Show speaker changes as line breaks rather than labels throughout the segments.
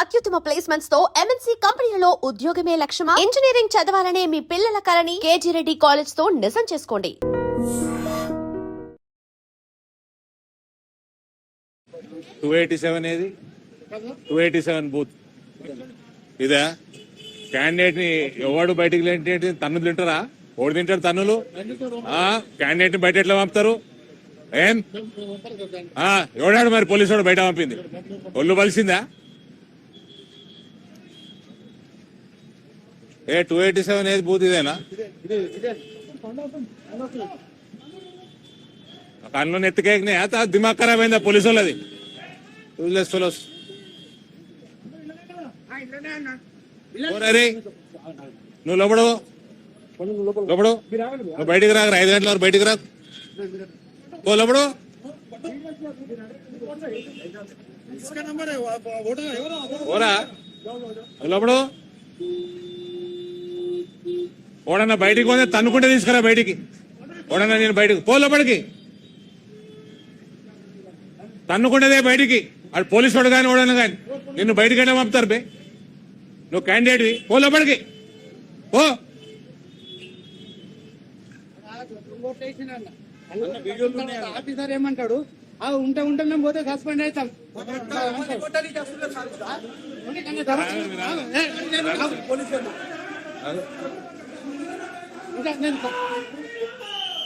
అత్యుత్తమ ప్లేస్మెంట్స్ తో ఎంఎన్సీ కంపెనీలలో ఉద్యోగమే లక్ష్యమా? ఇంజనీరింగ్ చదవాలనే మీ పిల్లల కలని కేజీ రెడ్డి కాలేజ్ తో నిజం చేసుకోండి.
287 ఏది 287 బూత్ ఇదా? క్యాండిడేట్ ని ఎవడు బయటికి లేంటి తన్నులు తింటారా? ఓడి తింటాడు తన్నులు. క్యాండిడేట్ ని బయట ఎట్లా పంపుతారు? ఏం ఎవడాడు మరి? పోలీసు వాడు బయట పంపింది. ఒళ్ళు పలిసిందా? 287 ఏది బూత్ ఇదేనా? కన్ను ఎత్తుకేకినాయా? దిమాగ్ ఖరాబ్ అయిందా పోలీసు వాళ్ళది? నువ్వు లోపడు లోపడు, నువ్వు బయటికి రాక 5 గంటల వరకు బయటికి రాకు. ఓ లోపడు, ఓరా లోపడు. ఓడన్నా బయటికి పోతే తన్నుకుంటే తీసుకురా బయటికి. ఓడన్నా నేను బయటకు పో, లోపలికి తన్నుకుంటేదే బయటికి. అది పోలీసు వాడు కానీ ఓడన్నా కానీ నిన్ను బయటికి వెళ్ళి పంపుతారు బే. నువ్వు క్యాండిడేట్వి, పో లోపలికి పో.
ఆఫీసర్ ఏమంటాడు? ఉంటే మేము పోతే సస్పెండ్ అవుతాం.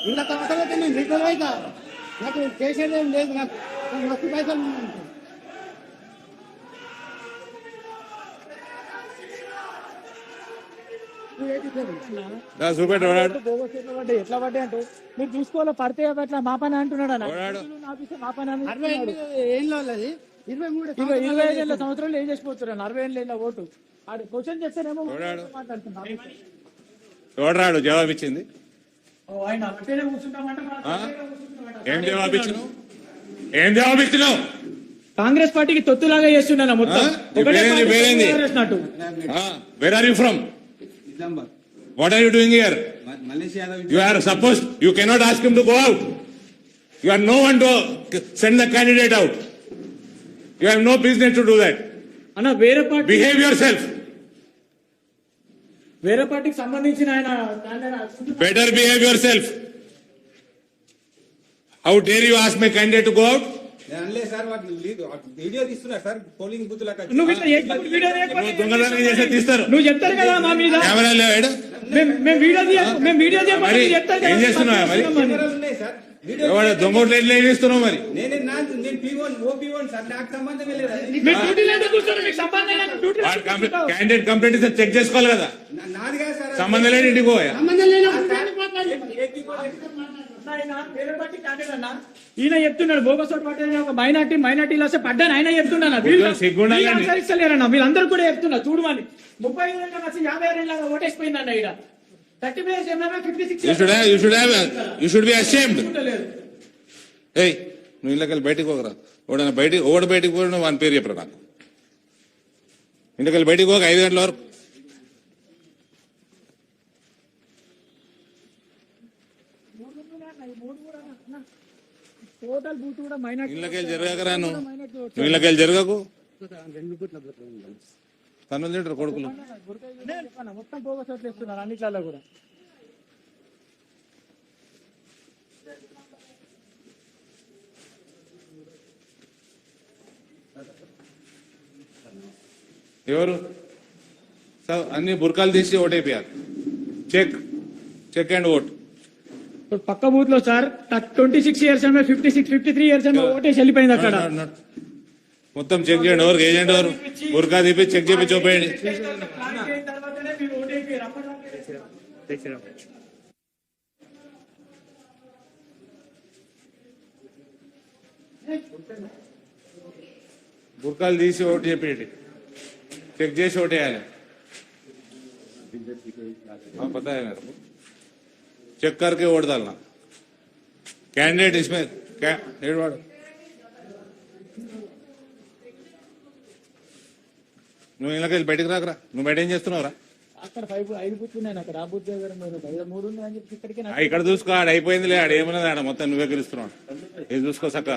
ఇంకా తర్వాత నేను రిటర్న్ అవుతా. నాకు చేసేది ఏం లేదు. నాకు మస్తు పైసలు ఎట్లా పడ్డాయి అంటే మీరు చూసుకోవాలి. పడితే అట్లా మా పని అంటున్నాడు అన్న. మా పని 25 సంవత్సరాలు ఏం చేసిపోతున్నాను. 60 ఏళ్ళ ఓటు ఆడు క్వశ్చన్ చేస్తేనేమో మాట్లాడుతున్నాడు.
ఎవడాడు జవాబు ఇచ్చింది?
ఆయన అట్టేనే కూర్చుంటామంటే
ఏం జవాబు ఇచ్చినావు? ఏం జవాబు ఇచ్చినావు?
కాంగ్రెస్ పార్టీకి తొత్తులాగా చేస్తున్నా మొత్తం.
Where are you from? What are you doing here?
Malaysia.
You are supposed, you cannot ask him to go out. You are no one to send the candidate out. You have no business to do that.
అన్న వేరే party
Behave yourself.
వేరే పార్టీకి సంబంధించిన ఆయన
Better behave yourself. How dare you ask my candidate to go out?
అనలే sir video తీస్తున్నారు sir. Polling booth లాగా
దొంగతనం చేస్తే తీస్తారు.
నువ్వు చెప్తారు కదా మా మీద.
కెమెరా లేవాడు.
మేము వీడియో
ఏం చేస్తున్నావు మరి?
ఉన్నాయి సార్.
ఎవడ దొంగోట్లు ఎట్లా ఏం చేస్తున్నావు మరి?
నేను P1 OP1 సార్. నాకు సంబంధమే లేదు.
క్యాండిడేట్ కంప్లైంట్ ఇస్తే చెక్ చేసుకోవాలి కదా.
నాది కాదు సార్.
సంబంధం లేదు, ఇంటికి పోయా.
ఈయన చెప్తున్నాడు బోగస్ ఓటు పట్టాలని. ఒక మైనార్టీలో వస్తే పడ్డాను ఆయన చెప్తున్నాను. అనుసరిస్తలేరన్నా వీళ్ళందరూ కూడా చెప్తున్నారు. చూడమని 35 ఏళ్ళ వచ్చి 56 ఏళ్ళ ఓటేసిపోయిందన్న. ఇక్కడ 30 players 56.
You should be ashamed. ఏయ్ నువ్వు ఇళ్ళకెళ్ళి బయటికి పోకరా. ఓడ బయటికి పోయిన వాని పేరు చెప్పరా నాకు. ఇంటికెళ్ళి బయటికి పోక 5 గంటల వరకు.
టోటల్ బూత్ కూడా మైనార్టీ.
ఇళ్ళకెళ్ళి జరగకరా. నువ్వు ఇళ్ళకెళ్ళి జరగకు. తన్నులు తింటారు కొడుకులు.
మొత్తం బోగస్ ఓట్లు వేస్తున్నారు అన్నిట్లలో కూడా.
ఎవరు అన్ని బుర్కాలు తీసి ఓటైపోయారు. Check and vote.
పక్క బూత్ లో సార్ 26 ఇయర్స్ 53 ఇయర్స్ ఓటేసి వెళ్ళిపోయింది అక్కడ.
మొత్తం చెక్ చేయండి. ఎవరు ఏజెంట్ ఎవరు? బుర్కా తీపి చెక్ చేపి చూపేయండి. బుర్కాలు తీసి ఓటు చెప్పేయండి. చెక్ చేసి ఓటేయాలి. पता है मेरे को. चेक करके वोट डालना. कैंडिडेट इसमें నువ్వు ఇళ్ళకెళ్ళి బయటకు రాకరా. నువ్వు బయట ఏం చేస్తున్నావురా? ఇక్కడ చూసుకో. ఆడ అయిపోయిందిలే. ఆడ ఏమన్నది ఆడ మొత్తం నువ్వే గెలుస్తున్నావు. ఇది చూసుకో చక్క.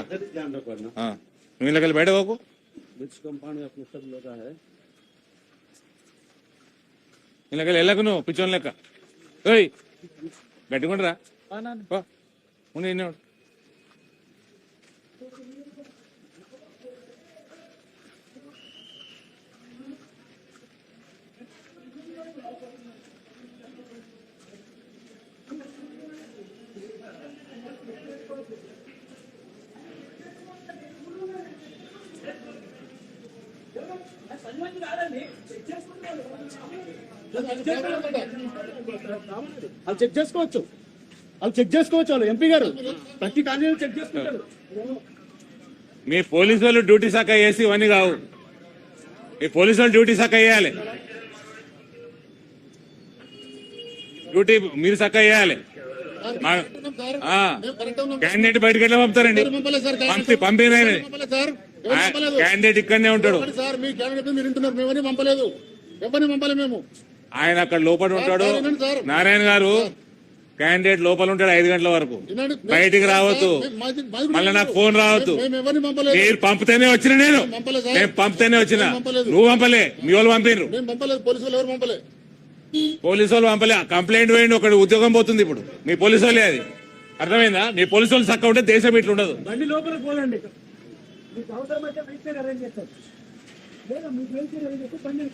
నువ్వు ఇళ్ళకెళ్ళి బయట పోకు.
विच कंपाउंड में अपने सब लगा है
ఇలాగ వెళ్ళకు నువ్వు పిచ్చోని లెక్క ఓయ్ గట్టిగుండరా ఉండి నిన్నే ఉండు.
వాళ్ళు చెక్ చేసుకోవచ్చు వాళ్ళు ఎంపీ గారు ప్రతి క్యాండిడేట్ చెక్ చేసుకుంటారు.
మీ పోలీసు వాళ్ళు డ్యూటీ శాఖ వేసి ఇవన్నీ కావు. మీ పోలీసు వాళ్ళు డ్యూటీ శాఖ వేయాలి, డ్యూటీ మీరు శాఖ వేయాలి. క్యాండిడేట్ బయటకు వెళ్ళి పంపుతారండి, పంపిన క్యాండిడేట్ ఇక్కడనే ఉంటాడు.
సార్ మీ క్యాండిడేట్ మీరు వింటున్నారు, మేమని పంపలేదు, ఎవరిని పంపలేదు మేము.
ఆయన అక్కడ లోపల ఉంటాడు. నారాయణ గారు క్యాండిడేట్ లోపల ఉంటాడు 5 గంటల వరకు, బయటికి రావద్దు. మళ్ళీ నాకు ఫోన్ రావద్దు.
ఎవరిని పంపలేదు,
మీరు పంపితేనే వచ్చిన, నేను పంపితేనే వచ్చిన, నువ్వు పంపలే, మీ వాళ్ళు పంపినరు.
మేము పంపలేదు, పోలీసు వాళ్ళు ఎవరు పంపలేదు.
పోలీసు వాళ్ళు పంపలే, కంప్లైంట్ వేయండి, ఒకటి ఉద్యోగం పోతుంది. ఇప్పుడు మీ పోలీసు వాళ్ళే, అది అర్థమైందా? మీ పోలీసు వాళ్ళు చక్క ఉంటే దేశం ఇట్లా ఉండదు.
బండి లోపలికి పోలండి, మీకు అవసరమైతే వెయిట్ అరేంజ్ చేస్తారు, లేదా మీకు వెయిట్ అరేంజ్ చేస్తే బండి